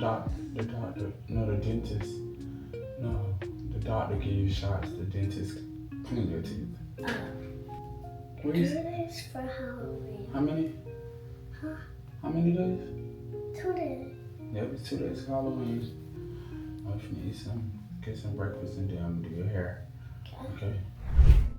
No, the dentist. No, the doctor give you shots. The dentist clean your teeth. 2 days for Halloween. How many? Huh? How many days? 2 days. Yep, it's 2 days for Halloween. I'm finna eat get some breakfast, and then I'm gonna do your hair. Okay.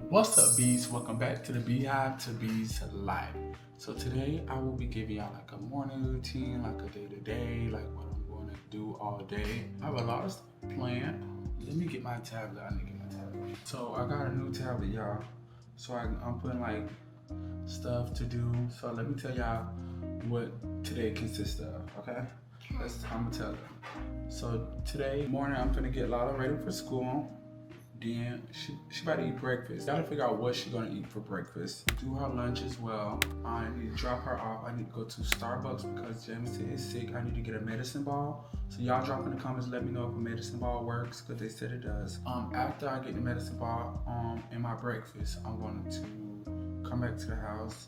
What's up, bees? Welcome back to the Beehive to Bees Life. So today I will be giving y'all like a morning routine, like a day-to-day, like what I'm going to do all day. I have a lot of stuff planned. Let me get my tablet. I need to get my tablet. So I got a new tablet, y'all. So I'm putting like stuff to do. So let me tell y'all what today consists of, okay? I'm gonna tell you. So today morning I'm gonna get Lala ready for school. Then she about to eat breakfast. Gotta figure out what she's gonna eat for breakfast. Do her lunch as well. I need to drop her off. I need to go to Starbucks because Jamison is sick. I need to get a medicine ball. So y'all drop in the comments, let me know if a medicine ball works, because they said it does. After I get the medicine ball and my breakfast, I'm going to come back to the house.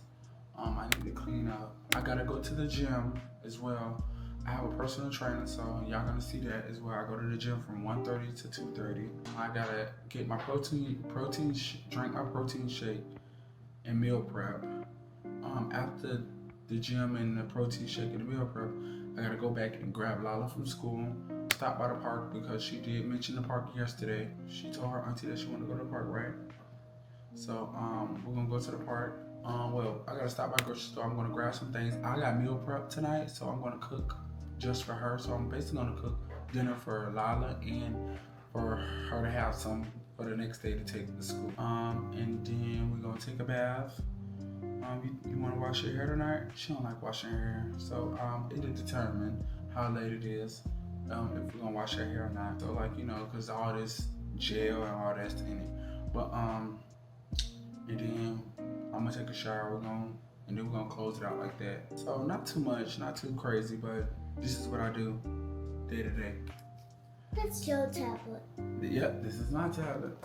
I need to clean up. I gotta go to the gym as well. I have a personal trainer, so y'all gonna see that as well. I go to the gym from 1:30 to 2:30. I gotta get my drink my protein shake and meal prep. After the gym and the protein shake and the meal prep, I gotta go back and grab Lala from school. Stop by the park because she did mention the park yesterday. She told her auntie that she wanted to go to the park, right? So we're gonna go to the park. Well, I gotta stop by the grocery store. I'm gonna grab some things. I got meal prep tonight, so I'm gonna cook just for her. So I'm basically gonna cook dinner for Lala and for her to have some for the next day to take to school. And then we're gonna take a bath. You wanna wash your hair tonight? She don't like washing her hair. So it'll determine how late it is, if we're gonna wash her hair or not. So like, cause all this gel and all that's in it. But and then I'm gonna take a shower, and then we're gonna close it out like that. So not too much, not too crazy, but this is what I do day to day. That's your tablet. Yep, this is my tablet.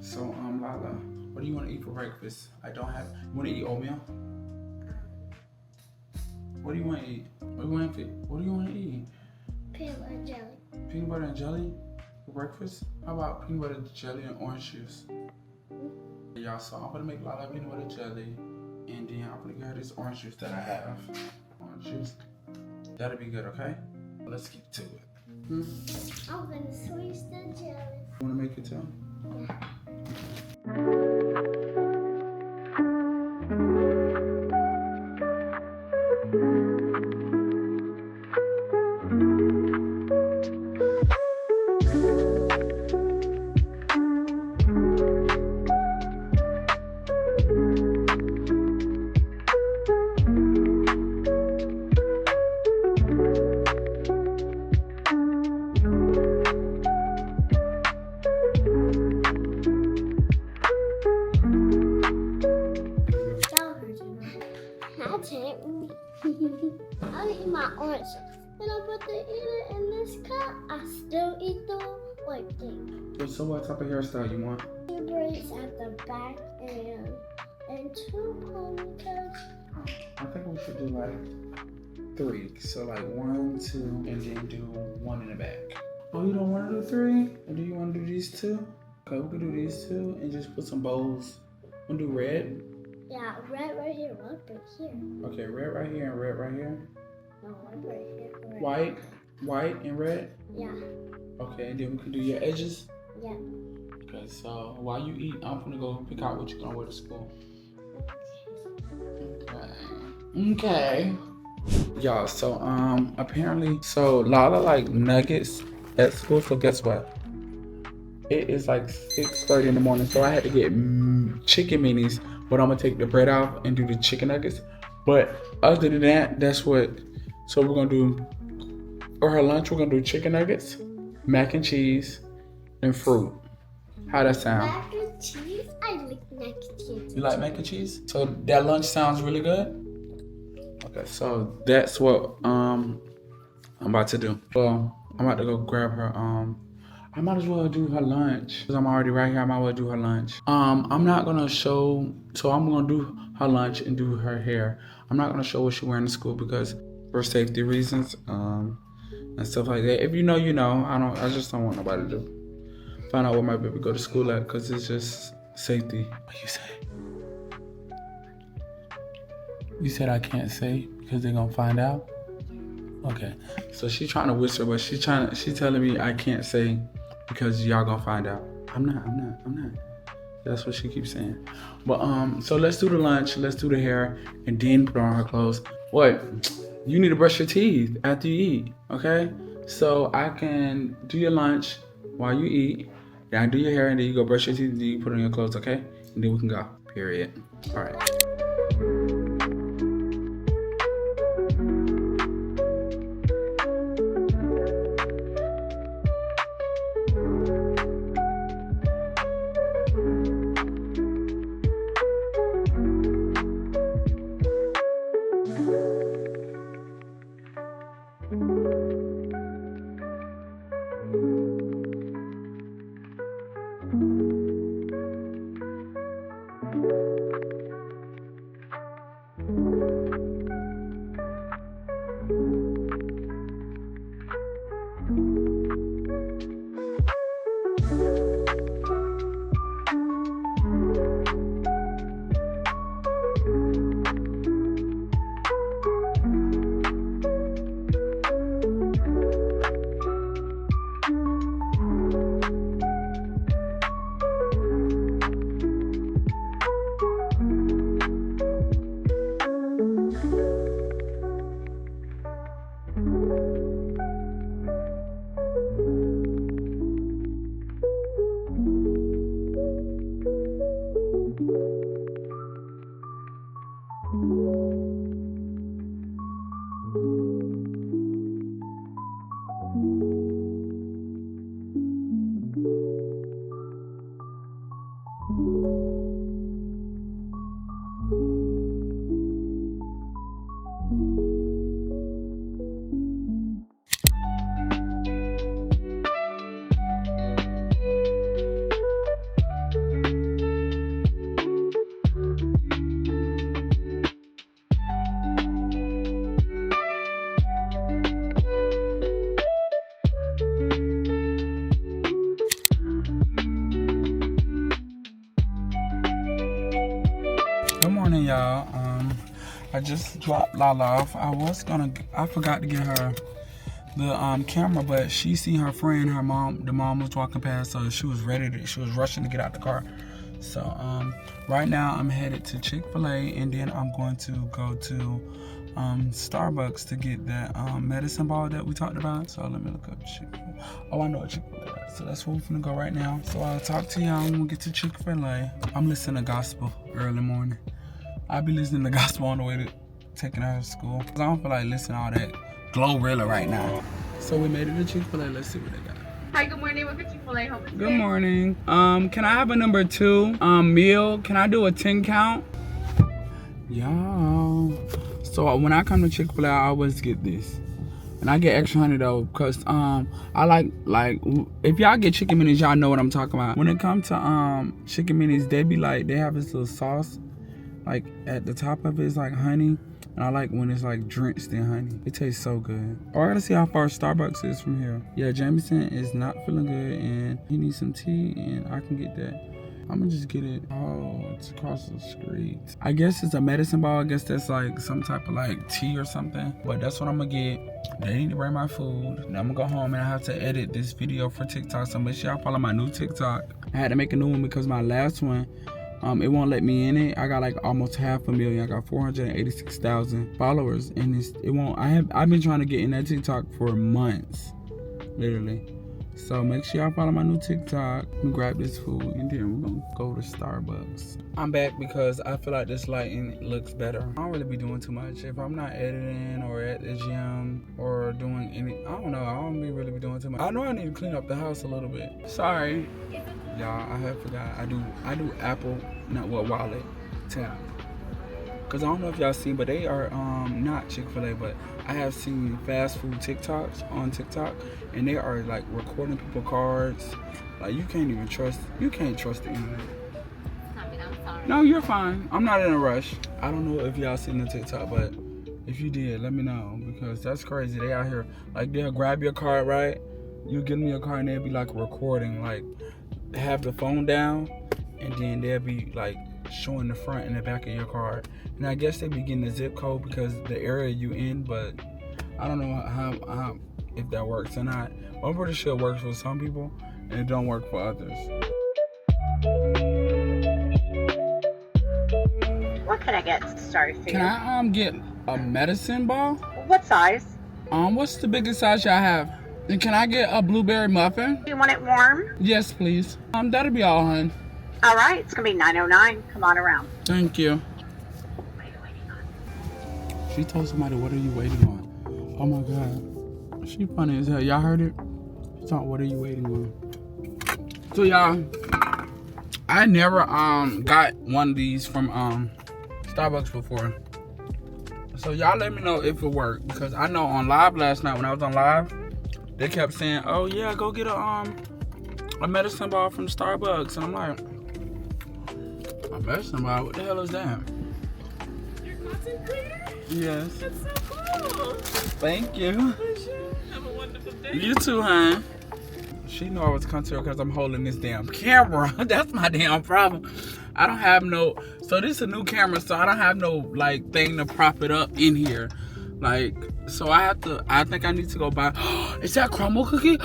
So Lala, what do you want to eat for breakfast? You want to eat oatmeal? What do you want to eat? What do you want to eat? Peanut butter and jelly. Peanut butter and jelly for breakfast? How about peanut butter jelly and orange juice? Y'all, so I'm gonna make Lala peanut butter jelly, and then I'm gonna get her this orange juice that I have. Orange juice. That'll be good, okay? Let's get to it. I'm gonna squeeze the jelly. You wanna make it too? Yeah. I'll eat my orange. And I put the eater in this cup. I still eat the white thing. So what type of hairstyle you want? 2 braids at the back and 2 ponytails. I think we should do like 3. So like 1, 2, and then do 1 in the back. Oh, you don't want to do 3? Or do you want to do these 2? Okay, we can do these 2 and just put some bows. Wanna do red? Yeah, red right here, red right here. Okay, red right here and red right here. No, red right here. Red. White and red? Yeah. Okay, and then we can do your edges? Yeah. Okay, so while you eat, I'm gonna go pick out what you're gonna wear to school. Okay. Y'all, so apparently, so Lala like nuggets at school, so guess what? It is like 6:30 in the morning, so I had to get chicken minis, but I'm gonna take the bread off and do the chicken nuggets. But other than that, so we're gonna do, for her lunch, we're gonna do chicken nuggets, mac and cheese, and fruit. How that sound? Mac and cheese? I like mac and cheese. You like mac and cheese? So that lunch sounds really good? Okay, so that's what I'm about to do. Well, I'm about to go grab her, I might as well do her lunch because I'm already right here. I might as well do her lunch. I'm not gonna show, so I'm gonna do her lunch and do her hair. I'm not gonna show what she's wearing to school because for safety reasons. and stuff like that. If you know, you know. I just don't want nobody to find out where my baby go to school at, because it's just safety. What you say? You said I can't say because they're gonna find out? Okay. So she trying to whisper, but she telling me I can't say because y'all gonna find out. I'm not. That's what she keeps saying. But so let's do the lunch, let's do the hair, and then put on her clothes. What? You need to brush your teeth after you eat, okay? So I can do your lunch while you eat, then I do your hair, and then you go brush your teeth, and then you put on your clothes, okay? And then we can go, period. All right. Good morning, y'all. I just dropped Lala off. I forgot to get her the camera, but she seen her friend, the mom was walking past, so she was rushing to get out the car. So right now I'm headed to Chick-fil-A, and then I'm going to go to Starbucks to get that medicine ball that we talked about. So let me look up Chick-fil-A. Oh, I know what Chick-fil-A is. So that's where we're gonna go right now. So I'll talk to y'all when we get to Chick-fil-A. I'm listening to gospel early morning. I'll be listening to gospel on the way to taking her to school. Cause I don't feel like listening to all that Glorilla right now. So we made it to Chick-fil-A. Let's see what they got. Hi, good morning. Welcome to Chick-fil-A. Good morning. Can I have a number 2 meal? Can I do a 10 count? Y'all. So when I come to Chick-fil-A, I always get this. And I get extra honey though, cause I like if y'all get chicken minis, y'all know what I'm talking about. When it comes to chicken minis, they have this little sauce, like at the top of it is like honey, and I like when it's like drenched in honey. It tastes so good. Oh, I gotta see how far Starbucks is from here. Yeah, Jameson is not feeling good, and he needs some tea, and I can get that. I'm gonna just get it. Oh, it's across the street. I guess it's a medicine ball. I guess that's like some type of like tea or something. But that's what I'm gonna get. They need to bring my food. Then I'm gonna go home and I have to edit this video for TikTok. So make sure y'all follow my new TikTok. I had to make a new one because my last one, it won't let me in it. I got like almost 500,000. I got 486,000 followers, and it won't. I've been trying to get in that TikTok for months, literally. So make sure y'all follow my new TikTok. We grab this food, and then we're gonna go to Starbucks. I'm back because I feel like this lighting looks better. I don't really be doing too much. If I'm not editing or at the gym or doing I don't know. I don't really be doing too much. I know I need to clean up the house a little bit. Sorry, y'all. I have forgot. I do Apple Wallet tap. Cause I don't know if y'all seen, but they are not Chick-fil-A, but I have seen fast food TikToks on TikTok, and they are like recording people cards. Like you can't trust the internet. I'm sorry. No, you're fine. I'm not in a rush. I don't know if y'all seen the TikTok, but If you did, let me know, because that's crazy. They out here, like, they'll grab your card, right? You give them your card and they'll be like recording, like have the phone down, and then they'll be like showing the front and the back of your card. And I guess they be getting the zip code because the area you in, but I don't know how if that works or not. I'm pretty sure it works for some people and it don't work for others. What can I get started for you? Can I get a medicine ball? What size? What's the biggest size y'all have? And can I get a blueberry muffin? Do you want it warm? Yes, please. That'll be all, hun. All right, it's gonna be $9.09. Come on around. Thank you. She told somebody, what are you waiting on? Oh my God. She funny as hell. Y'all heard it? She thought, what are you waiting on? So y'all, I never got one of these from Starbucks before. So y'all let me know if it worked, because I know on live last night when I was on live, they kept saying, oh yeah, go get a medicine ball from Starbucks. And I'm like, a medicine ball? What the hell is that? Your content creator? Yes. That's so cool. Thank you. For sure. Have a wonderful day. You too, hon. She knew I was coming to her because I'm holding this damn camera. That's my damn problem. I don't have no, so this is a new camera, so I don't have no like thing to prop it up in here. Like, so I think I need to go buy. Is that Crumbl cookie?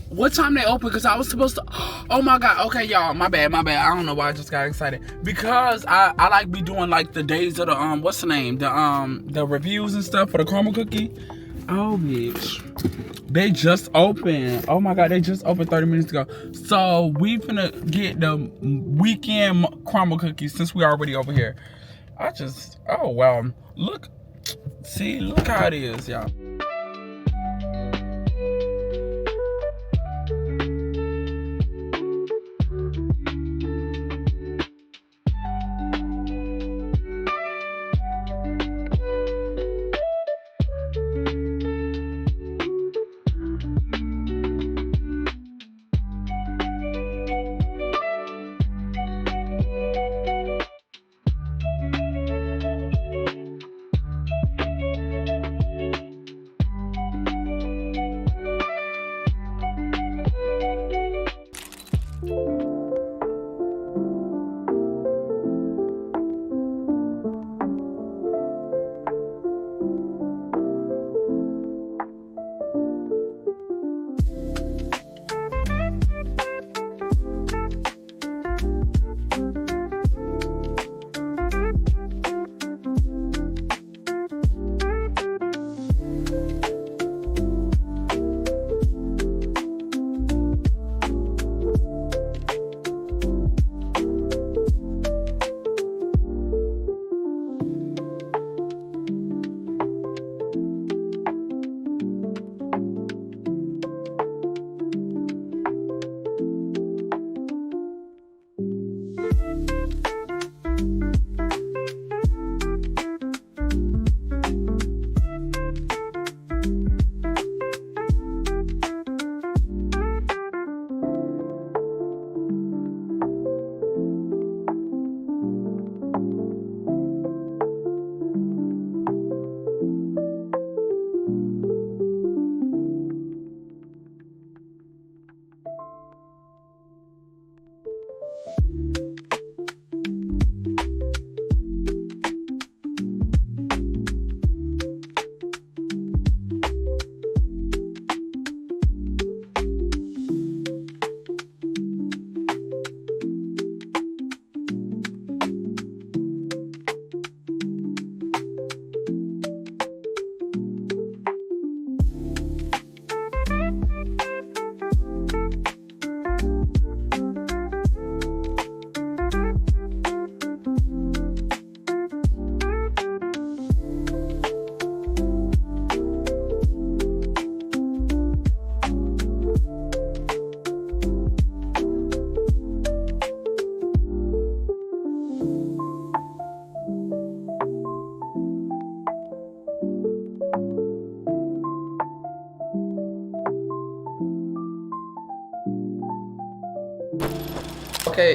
What time they open? Because I was supposed to, oh my God. Okay, y'all, my bad. I don't know why I just got excited. Because I like be doing like the days of the, what's the name? The reviews and stuff for the Crumbl cookie. Oh, bitch. They just opened. Oh my God, they just opened 30 minutes ago. So we finna get the weekend Crumbl cookies since we already over here. Oh wow. Look how it is, y'all.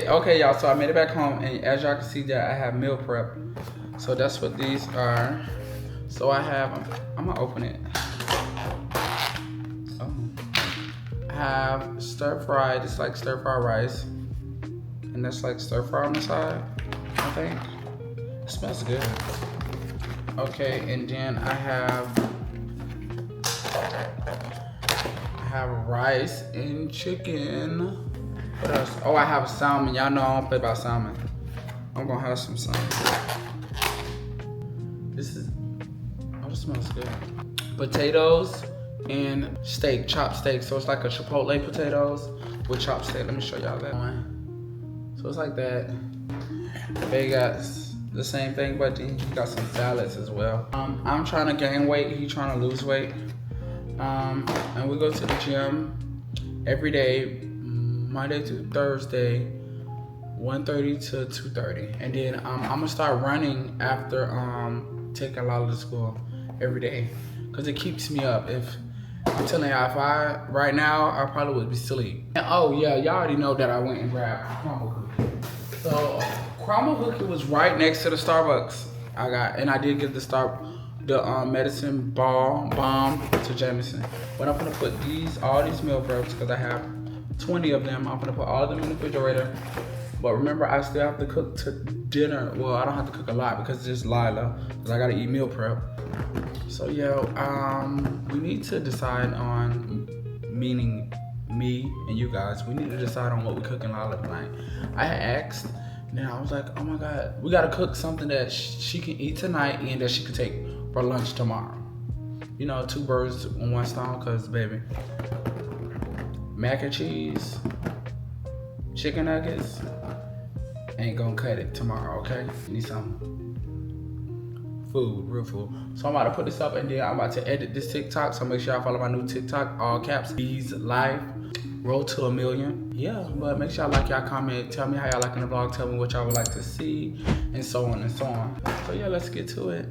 Okay, y'all, so I made it back home, and as y'all can see that I have meal prep. So that's what these are. So I have, I'm gonna open it. Oh. I have stir fried, it's like stir fried rice. And that's like stir fry on the side, I think. It smells good. Okay, and then I have rice and chicken. What else? Oh, I have salmon. Y'all know I don't play about salmon. I'm gonna have some salmon. This smells good. Potatoes and steak, chopped steak. So it's like a chipotle potatoes with chopped steak. Let me show y'all that one. So it's like that. They got the same thing, but then you got some salads as well. I'm trying to gain weight. He's trying to lose weight. And we go to the gym every day, Monday to Thursday, 1:30 to 2:30. And then I'm gonna start running after taking Lala to school every day, cause it keeps me up. I'm telling y'all, right now, I probably would be asleep. And oh yeah, y'all already know that I went and grabbed Crumbl cookie. So Crumbl cookie was right next to the Starbucks. I did get the medicine bomb to Jameson. But I'm gonna put all these meal preps, because I have 20 of them. I'm gonna put all of them in the refrigerator. But remember, I still have to cook to dinner. Well, I don't have to cook a lot because it's just Lila, because I gotta eat meal prep. So yeah, we need to decide on, meaning me and you guys, we need to decide on what we're cooking Lila tonight. I had asked, and then I was like, oh my God, we gotta cook something that she can eat tonight and that she can take for lunch tomorrow. You know, 2 birds with 1 stone, cause baby, mac and cheese, chicken nuggets, ain't gonna cut it tomorrow, okay? You need some food, real food. So I'm about to put this up, and then I'm about to edit this TikTok, so make sure y'all follow my new TikTok, all caps, Bees Life, road to 1 million. Yeah, but make sure y'all like, y'all comment, tell me how y'all liking the vlog, tell me what y'all would like to see, and so on and so on. So yeah, let's get to it.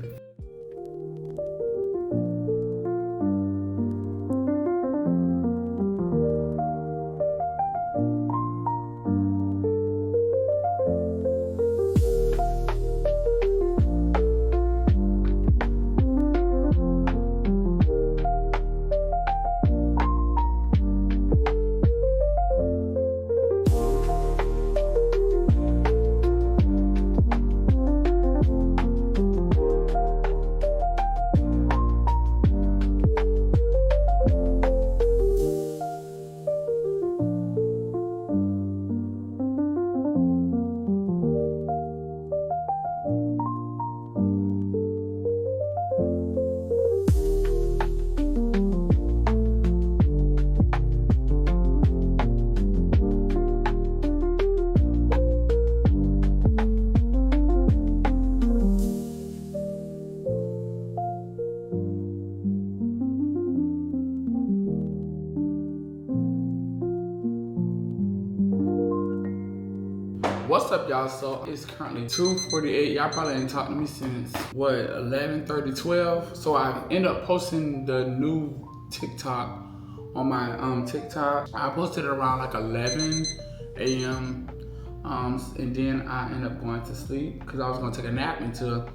What's up, y'all? So it's currently 2:48. Y'all probably ain't talked to me since what, 11:30, 12. So I ended up posting the new TikTok on my TikTok. I posted it around like 11 a.m. And then I ended up going to sleep because I was gonna take a nap until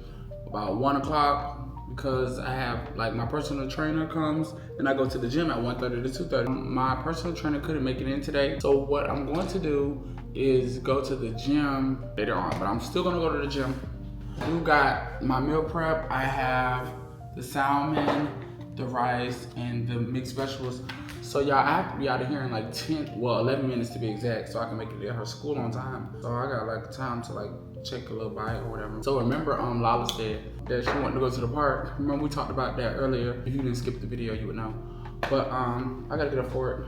about 1 o'clock, because I have, like, my personal trainer comes and I go to the gym at 1:30 to 2:30. My personal trainer couldn't make it in today. So what I'm going to do is go to the gym later on, but I'm still gonna go to the gym. We got my meal prep. I have the salmon, the rice, and the mixed vegetables. So y'all, I have to be out of here in like 11 minutes to be exact, so I can make it to her school on time. So I got like time to like take a little bite or whatever. So remember, Lala said that she wanted to go to the park. Remember we talked about that earlier. If you didn't skip the video, you would know. But I gotta get up for it.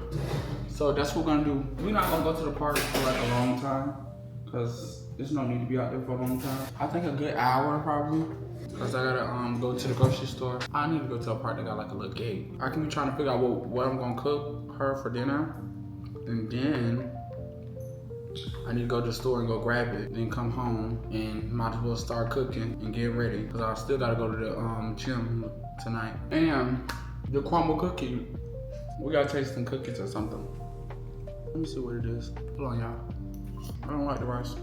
So that's what we're gonna do. We're not gonna go to the park for like a long time, because there's no need to be out there for a long time. I think a good hour probably, because I gotta go to the grocery store. I need to go to a park that got like a little gate. I can be trying to figure out what I'm gonna cook her for dinner, and then I need to go to the store and go grab it, then come home and might as well start cooking and get ready, because I still gotta go to the gym tonight. And the Crumbl cookie, we gotta taste some cookies or something. Let me see what it is. Hold on, y'all. I don't like the rice.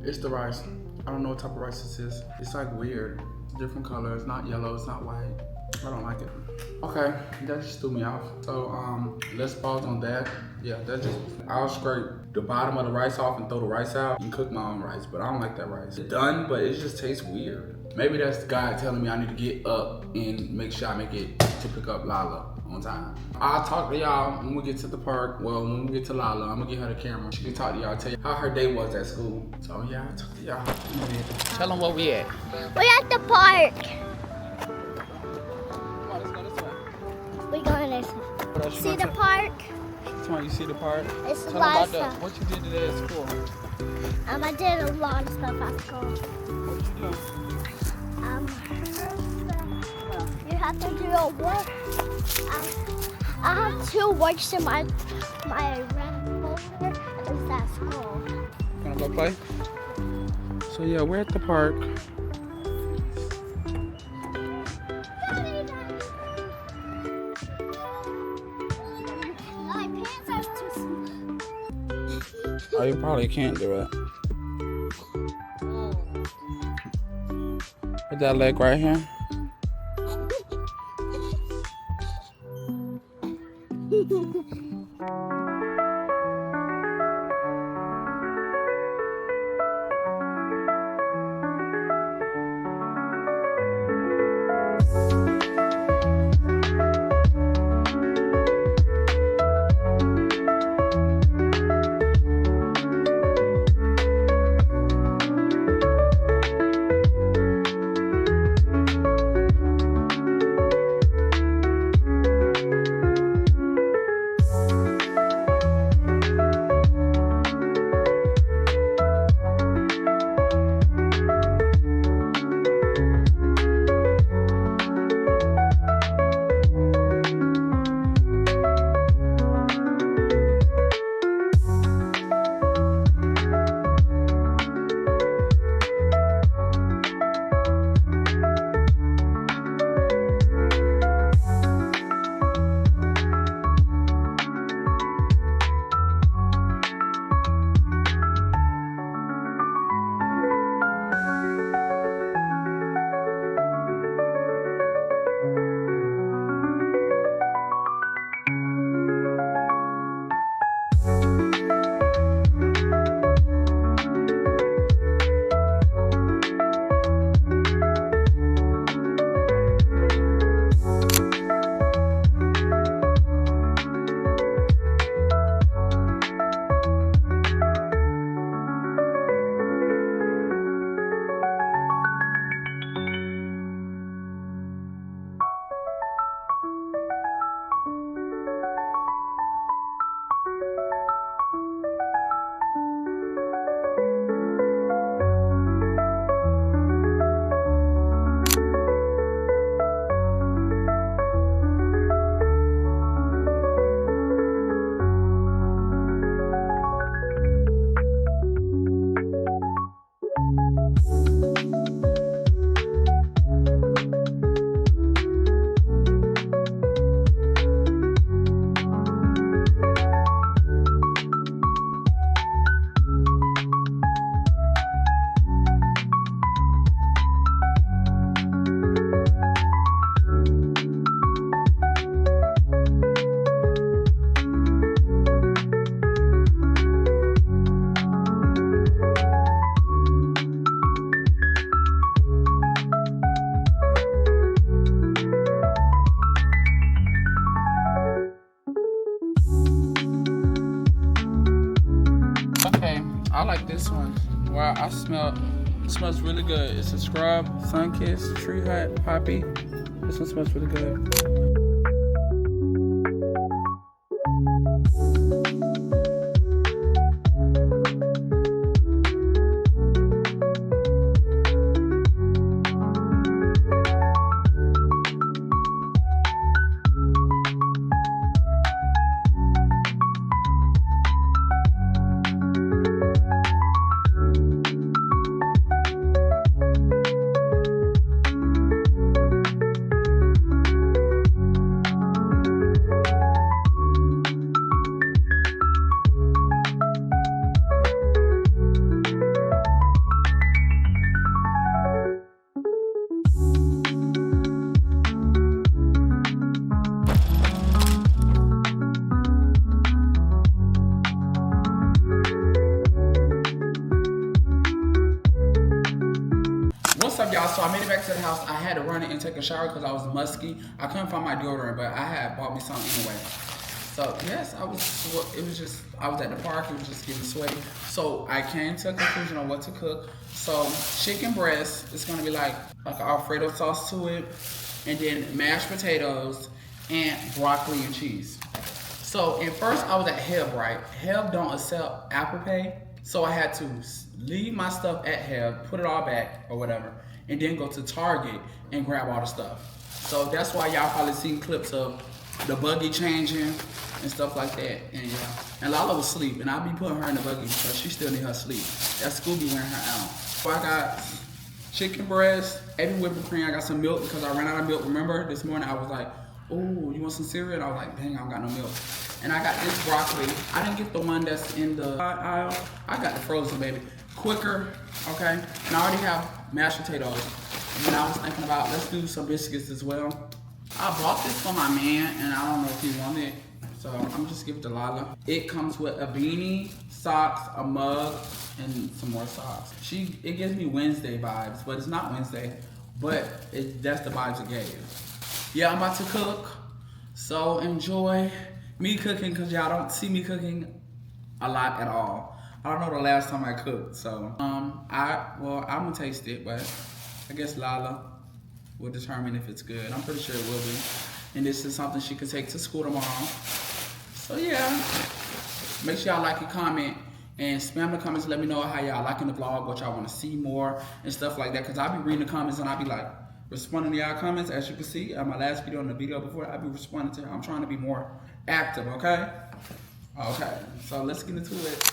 It's the rice. I don't know what type of rice this is. It's like weird. It's a different color. It's not yellow. It's not white. I don't like it. Okay, that just threw me off. So let's pause on that. Yeah, that's just, I'll scrape the bottom of the rice off and throw the rice out and cook my own rice, but I don't like that rice. It's done, but it just tastes weird. Maybe that's God telling me I need to get up and make sure I make it to pick up Lala on time. I'll talk to y'all when we get to the park. Well, when we get to Lala, I'm gonna get her the camera. She can talk to y'all, tell you how her day was at school. So yeah, I'll talk to y'all. Tell them where we at. We're at the park. Come on, let's go this way. We're going this way. What else you See gonna the tell? park? Come on, you see the park? It's Tell a them lot about of stuff. what you did today at school. I did a lot of stuff at school. What you do? You have to do a work. I have 2 works in my red folder, and it's at school. Gonna go play? So yeah, we're at the park. My pants are too small. Oh, you probably can't do it. Put that leg right here. I like this one. Wow, it smells really good. It's a scrub, sun kiss, tree hut, poppy. This one smells really good. had to run it and take a shower because I was musky. I couldn't find my deodorant, but I had bought me some anyway. So yes, I was at the park, it was just getting sweaty. So I came to a conclusion on what to cook. So chicken breast, it's gonna be like an Alfredo sauce to it, and then mashed potatoes and broccoli and cheese. So at first I was at Heb, right? Heb don't accept Apple Pay. So I had to leave my stuff at Heb, put it all back or whatever, and then go to Target and grab all the stuff. So that's why y'all probably seen clips of the buggy changing and stuff like that. And yeah, and Lala was asleep, and I'll be putting her in the buggy because she still need her sleep. That's Scooby wearing her out. So I got chicken breast, every whipping cream. I got some milk because I ran out of milk. Remember this morning I was like, oh, you want some cereal? And I was like, dang, I don't got no milk. And I got this broccoli. I didn't get the one that's in the aisle. I got the frozen, baby. Quicker, okay? And I already have mashed potatoes. And then I was thinking about, let's do some biscuits as well. I bought this for my man, and I don't know if he wanted it. So I'm just giving it to Lala. It comes with a beanie, socks, a mug, and some more socks. It gives me Wednesday vibes, but it's not Wednesday. But that's the vibes it gave. Yeah, I'm about to cook. So enjoy me cooking, because y'all don't see me cooking a lot at all. I don't know the last time I cooked, so I'm gonna taste it, but I guess Lala will determine if it's good. I'm pretty sure it will be. And this is something she could take to school tomorrow. So yeah, make sure y'all like and comment and spam the comments. Let me know how y'all liking the vlog, what y'all want to see more and stuff like that. Cause I'll be reading the comments and I'll be like responding to y'all comments. As you can see on my last video and the video before, I'll be responding to. I'm trying to be more active. Okay. Okay. So let's get into it.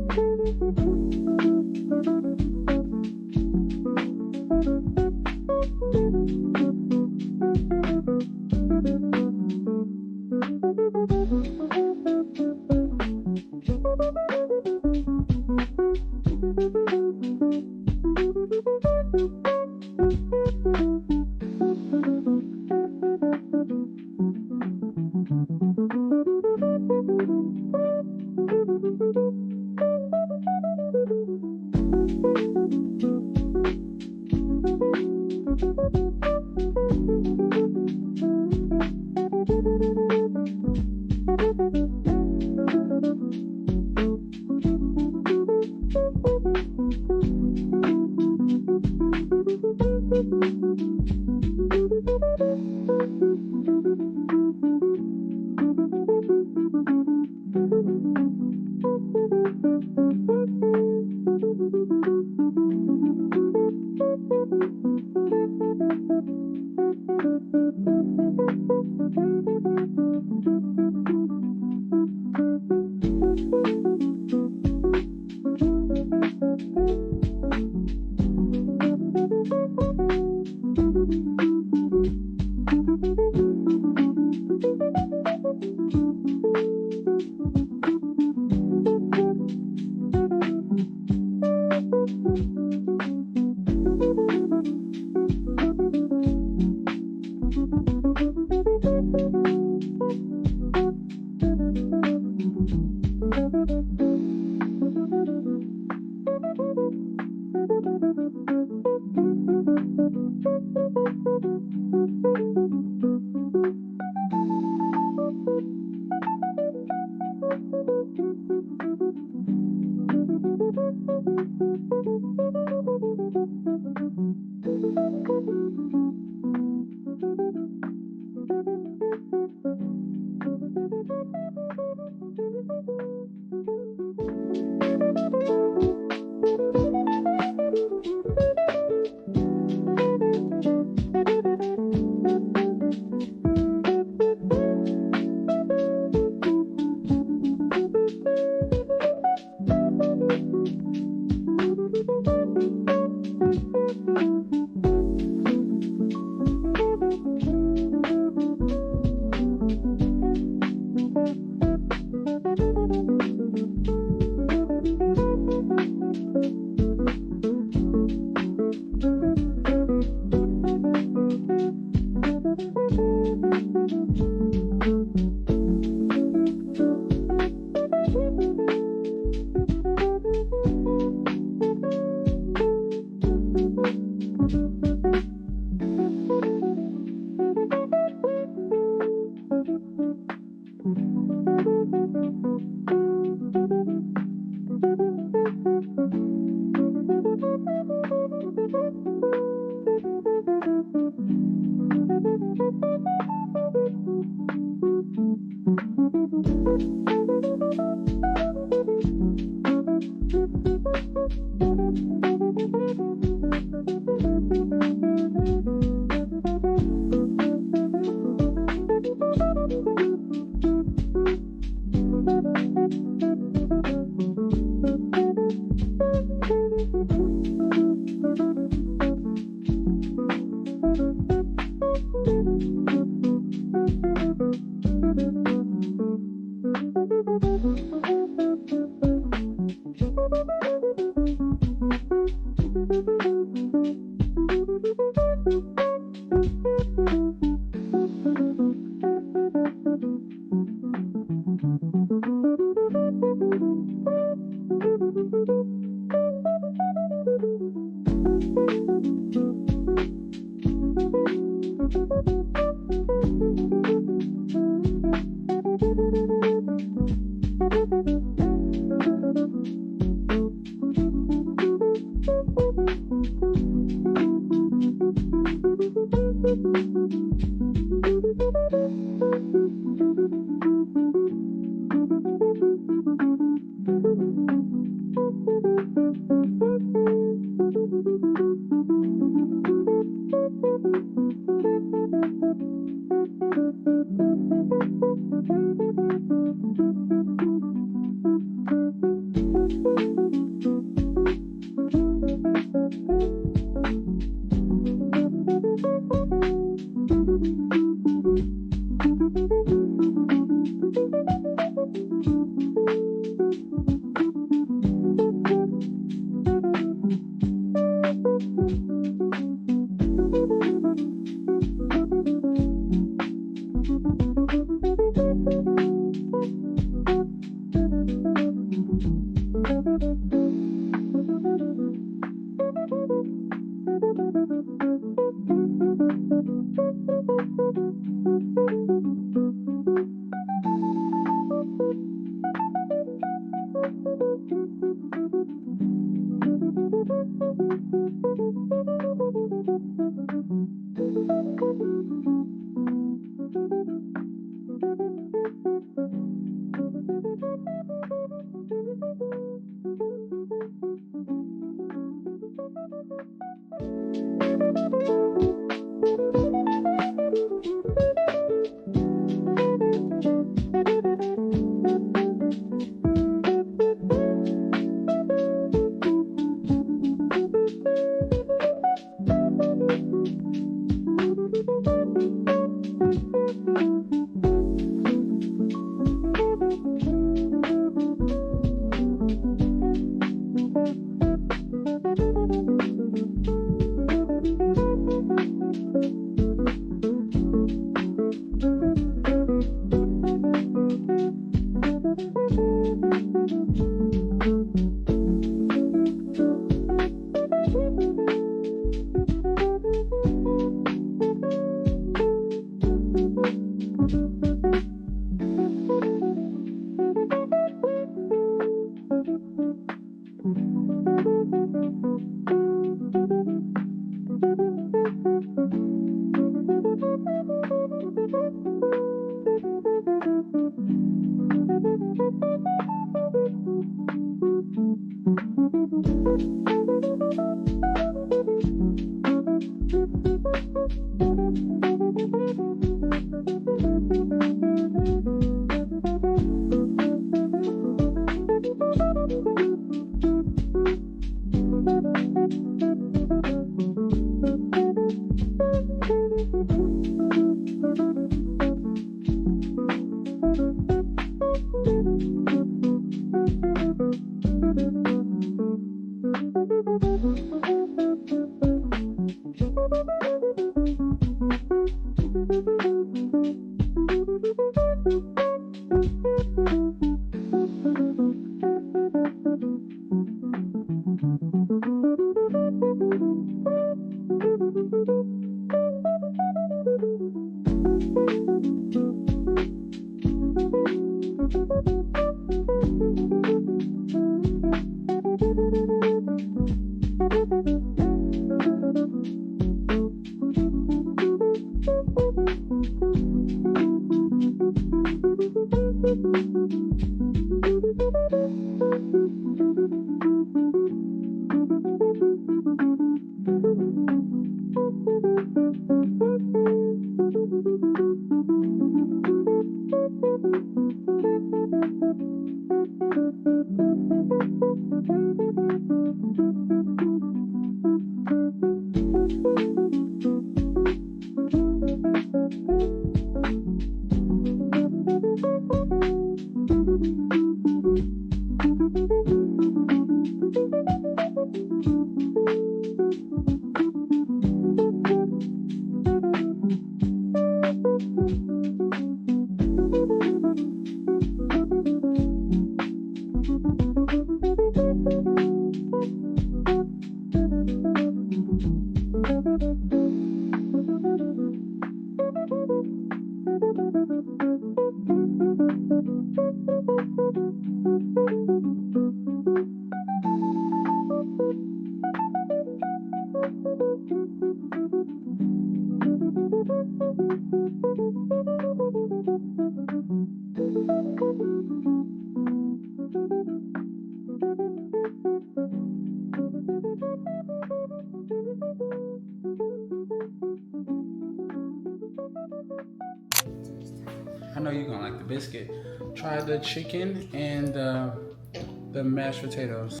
I know you're gonna like the biscuit. Try the chicken and the mashed potatoes.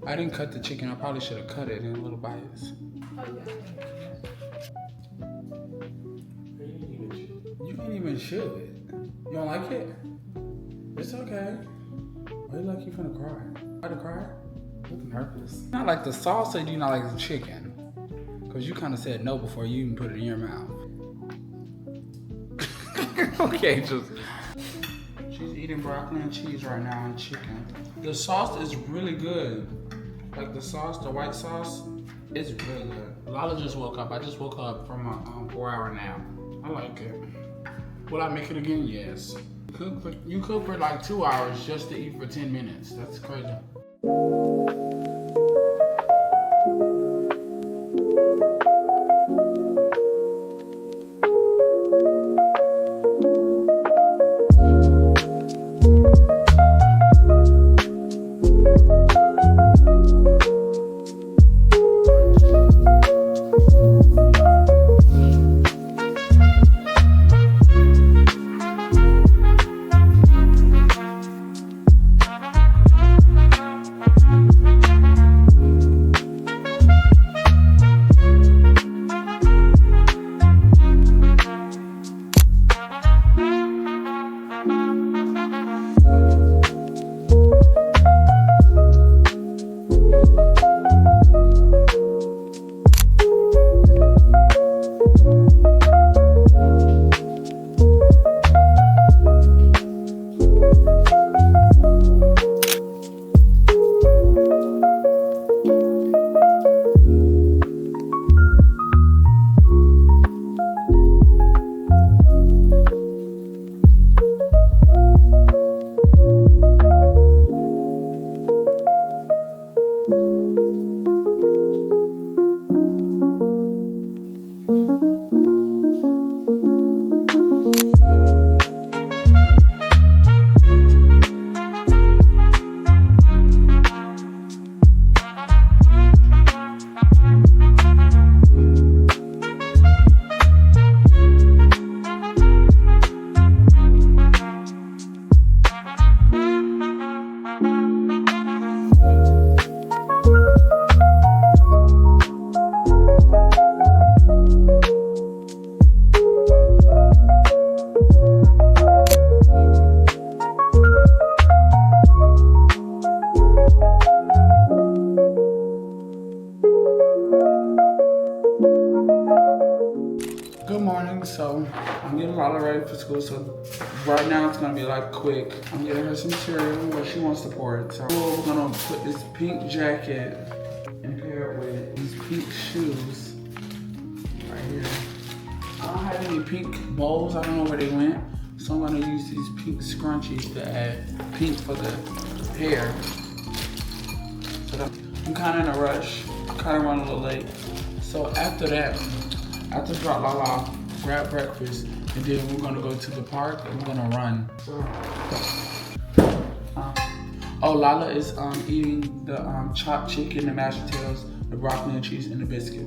I didn't cut the chicken. I probably should have cut it in little bites. You didn't even chew it. You don't like it? It's okay. Why you like you finna cry? Why to cry? Looking nervous. Not like the sauce, or do you not like the chicken? Cause you kind of said no before you even put it in your mouth. Okay, just. She's eating broccoli and cheese right now and chicken. The sauce is really good. Like the sauce, the white sauce, it's really good. Lala just woke up. I just woke up from a 4-hour nap. I like it. Will I make it again? Yes. You cook for like 2 hours just to eat for 10 minutes. That's crazy. Good morning. So I'm getting Lala ready for school. So right now it's gonna be like quick. I'm getting her some cereal where she wants to pour it. So we're gonna put this pink jacket and pair it with these pink shoes right here. I don't have any pink bowls. I don't know where they went. So I'm gonna use these pink scrunchies to add pink for the hair. So I'm kind of in a rush. Kind of running a little late. So after that, after drop Lala off, grab breakfast, and then we're gonna go to the park and we're gonna run. Oh, Lala is eating the chopped chicken, the mashed potatoes, the broccoli and cheese, and the biscuit.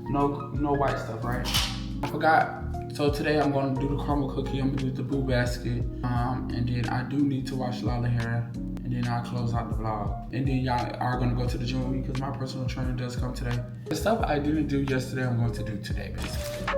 No white stuff, right? I forgot. So today I'm gonna do the Crumbl cookie. I'm gonna do the boo basket, and then I do need to wash Lala hair, and then I'll close out the vlog. And then y'all are gonna go to the gym with me because my personal trainer does come today. The stuff I didn't do yesterday, I'm going to do today, basically.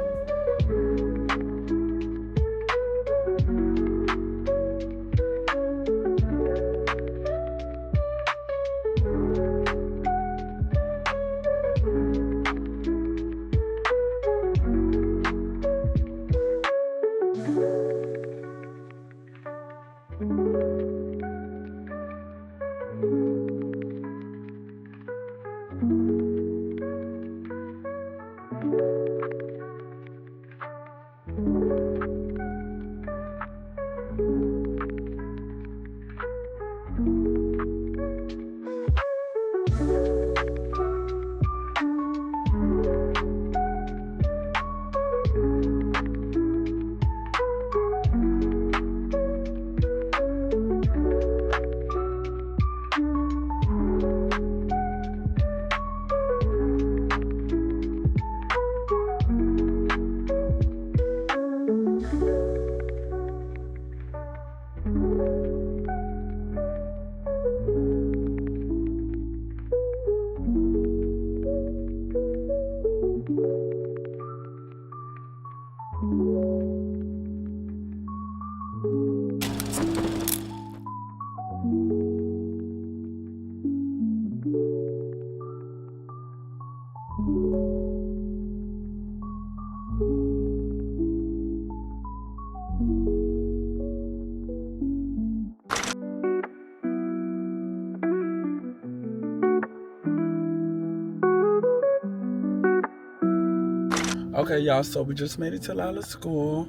Okay, y'all, so we just made it to Lala's school,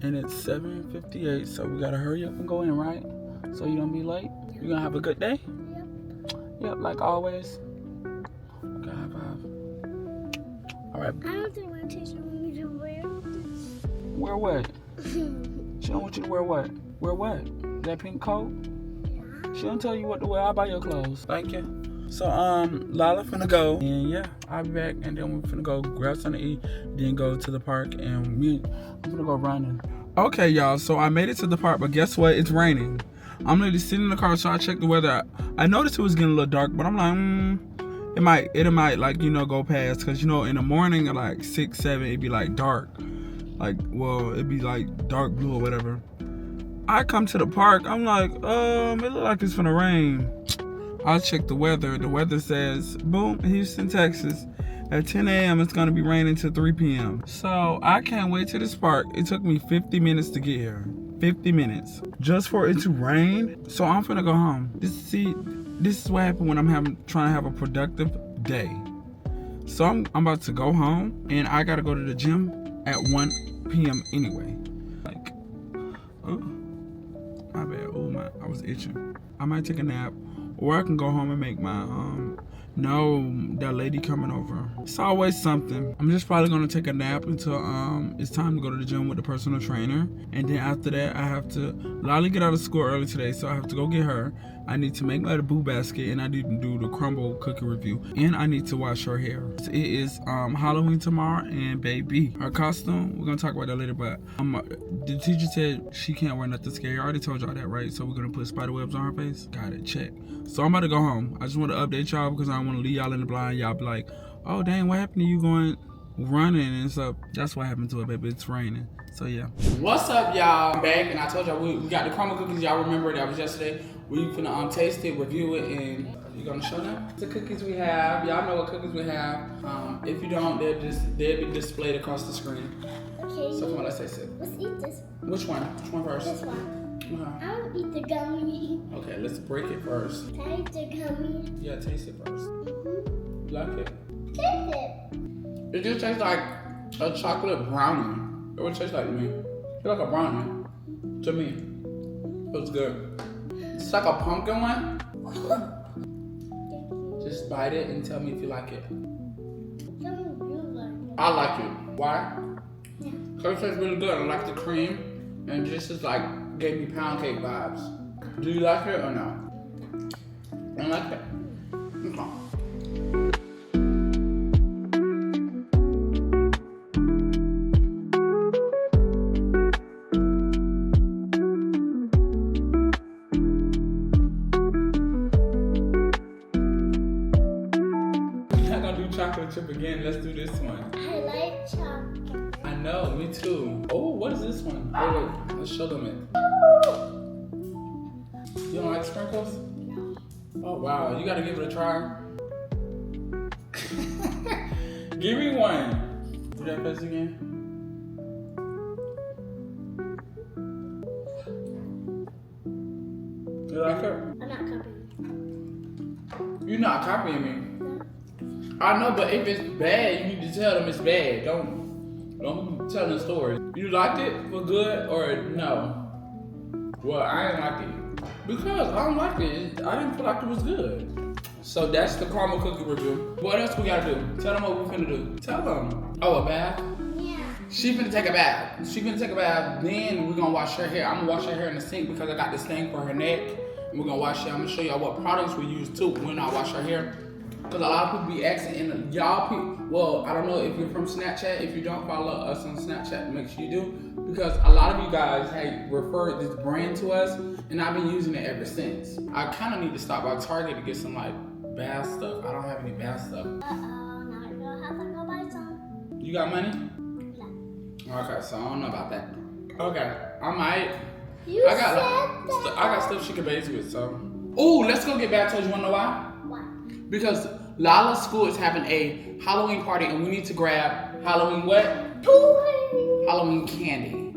and it's 7:58, so we gotta hurry up and go in, right? So you don't be late? You gonna have a good day? Yep, like always. Okay, high five. All right. I don't think my teacher wants me to wear this. Wear what? She don't want you to wear what? Wear what? That pink coat? She don't tell you what to wear. I'll buy your clothes. Thank you. So, Lala finna go, and yeah, I'll be back, and then we're finna go grab something to eat, then go to the park, and I'm finna go running. Okay, y'all, so I made it to the park, but guess what? It's raining. I'm literally sitting in the car, so I checked the weather. I noticed it was getting a little dark, but I'm like, it might, like, you know, go past, because, you know, in the morning at like 6, 7, it'd be like dark. Like, well, it'd be like dark blue or whatever. I come to the park, I'm like, it look like it's finna rain. I checked the weather. The weather says, boom, Houston, Texas. At 10 a.m. it's gonna be raining till 3 p.m. So I can't wait to this park. It took me 50 minutes to get here. 50 minutes. Just for it to rain. So I'm finna go home. This is what happened when I'm trying to have a productive day. So I'm about to go home, and I gotta go to the gym at 1 p.m. anyway. Like, oh, my bad. Oh, I was itching. I might take a nap. Or I can go home and make my, that lady coming over. It's always something. I'm just probably gonna take a nap until it's time to go to the gym with the personal trainer. And then after that, I have to, Lolly get out of school early today, so I have to go get her. I need to make my boo basket, and I need to do the Crumbl cookie review. And I need to wash her hair. It is Halloween tomorrow, and baby, her costume, we're gonna talk about that later, but the teacher said she can't wear nothing scary. I already told y'all that, right? So we're gonna put spider webs on her face. Got it, check. So I'm about to go home. I just want to update y'all because I don't want to leave y'all in the blind. Y'all be like, oh dang, what happened to you going running and stuff? That's what happened to it, baby. It's raining. So yeah. What's up, y'all? I'm back, and I told y'all we got the Crumbl cookies. Y'all remember that was yesterday. We finna taste it, review it, and You gonna show them the cookies we have? Y'all know what cookies we have. If you don't, they'll be displayed across the screen. Okay. So come on, let's taste it. Let's eat this one. Which one? Which one first? This one. Uh-huh. I want to eat the gummy. Okay, let's break it first. Can I eat the gummy? Yeah, taste it first. You like it? Taste it. It just tastes like a chocolate brownie. It would taste like to me. It's like a brownie. To me. It was good. It's like a pumpkin one. Just bite it and tell me if you like it. Tell me if you like it. I like it. Why? Yeah. Because it tastes really good. I like the cream. And just is like, gave me pound cake vibes. Do you like it or no? I like it. Okay. Chocolate chip again. Let's do this one. I like chocolate. I know, me too. Oh, what is this one? Oh, wait, let's show them it. You don't like sprinkles? No. Oh, wow. You gotta give it a try. Give me one. Do that face again. You like it? I'm not copying. You're not copying me. I know, but if it's bad, you need to tell them it's bad. Don't tell them stories. You liked it for good or no? Well, I ain't like it because I don't like it. I didn't feel like it was good. So that's the caramel cookie review. What else we gotta do? Tell them what we finna do. Tell them. Oh, a bath? Yeah. She finna take a bath. She finna take a bath. Then we're gonna wash her hair. I'm gonna wash her hair in the sink because I got this thing for her neck. And we're gonna wash it. I'm gonna show y'all what products we use too when I wash her hair. Because a lot of people be asking, and y'all people, well, I don't know if you're from Snapchat. If you don't follow us on Snapchat, make sure you do. Because a lot of you guys have referred this brand to us, and I've been using it ever since. I kind of need to stop by Target to get some like bath stuff. I don't have any bath stuff. Uh-oh, now you're gonna have to go buy some. You got money? Yeah. Okay, so I don't know about that. Okay, I might. You I got said I got stuff she can bathe with, so. Ooh, let's go get bath toys. You wanna know why? Why? Because Lala's school is having a Halloween party and we need to grab Halloween what? Toy. Halloween candy.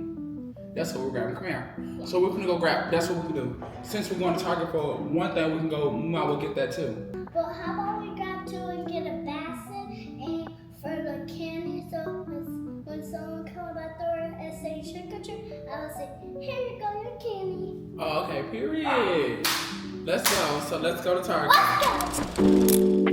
That's what we're grabbing. Come here. So we're gonna go grab, that's what we can do. Since we're going to Target for one thing, we can go, we might well get that too. Well, how about we grab two and get a basket and for the candy so when someone comes by the door and say trick or treat, I'll say, here you go, your candy. Oh, okay, period. Let's go. So let's go to Target. Let's go.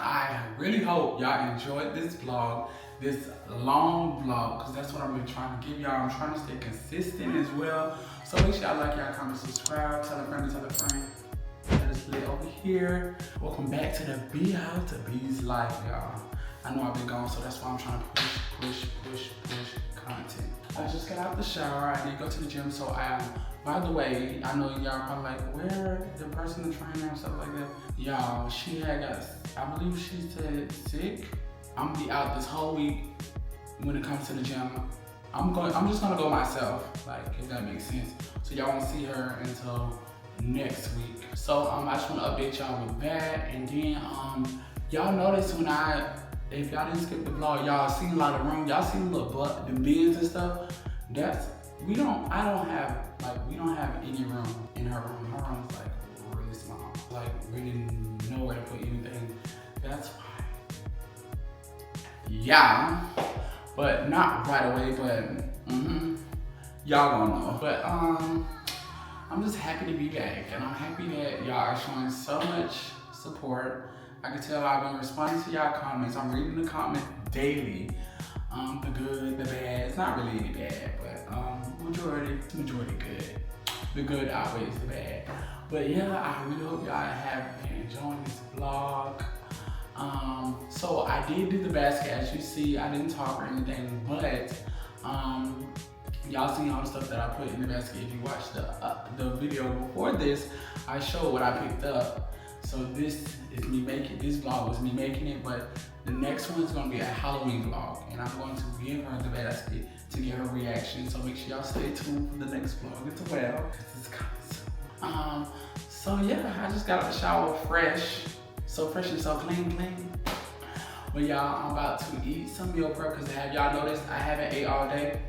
I really hope y'all enjoyed this vlog, this long vlog, because that's what I've been trying to give y'all. I'm trying to stay consistent as well. So make sure y'all like, y'all comment, subscribe, tell a friend, tell a friend. Let us play over here. Welcome back to the Beehive to Bees Life, y'all. I know I've been gone, so that's why I'm trying to push content. I just got out the shower. I did go to the gym, so by the way, I know y'all probably like, where the personal trainer and stuff like that. Y'all, she had got, I believe she said sick. I'm gonna be out this whole week when it comes to the gym. I'm just gonna go myself, like, if that makes sense. So y'all won't see her until next week. So I just wanna update y'all with that. And then y'all notice when if y'all didn't skip the vlog, y'all seen a lot of room. Y'all seen the little the bins and stuff. We don't have any room in her room. Her room's like really small. Like really nowhere to put anything. That's why. Yeah. But not right away, but y'all gonna know. But I'm just happy to be back, and I'm happy that y'all are showing so much support. I can tell I've been responding to y'all comments. I'm reading the comments daily. The good, the bad. It's not really any bad, but majority good. The good outweighs the bad. But yeah, I really hope y'all have been enjoying this vlog. So I did do the basket, as you see. I didn't talk or anything, but y'all seen all the stuff that I put in the basket. If you watched the video before this, I showed what I picked up. So this is me making, this vlog was me making it, but the next one is gonna be a Halloween vlog, and I'm going to give her the basket to get her reaction. So make sure y'all stay tuned for the next vlog as well, because it's coming soon. So yeah, I just got out the shower fresh. So fresh and so clean. But y'all, I'm about to eat some meal prep, because have y'all noticed I haven't ate all day?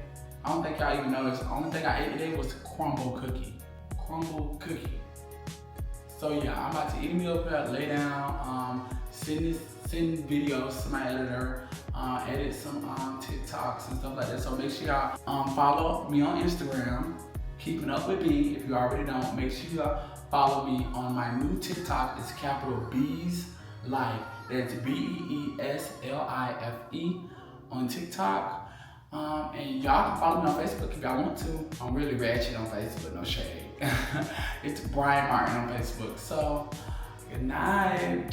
I don't think y'all even noticed. The only thing I ate today was Crumbl cookie. So yeah, I'm about to eat a meal prep, lay down, send videos to my editor, edit some TikToks and stuff like that. So make sure y'all follow me on Instagram, Keeping Up With Me. If you already don't, make sure y'all follow me on my new TikTok. It's capital Bees Life. That's BEESLIFE on TikTok. And y'all can follow me on Facebook if y'all want to. I'm really ratchet on Facebook, no shade. It's Brian Martin on Facebook. So, good night.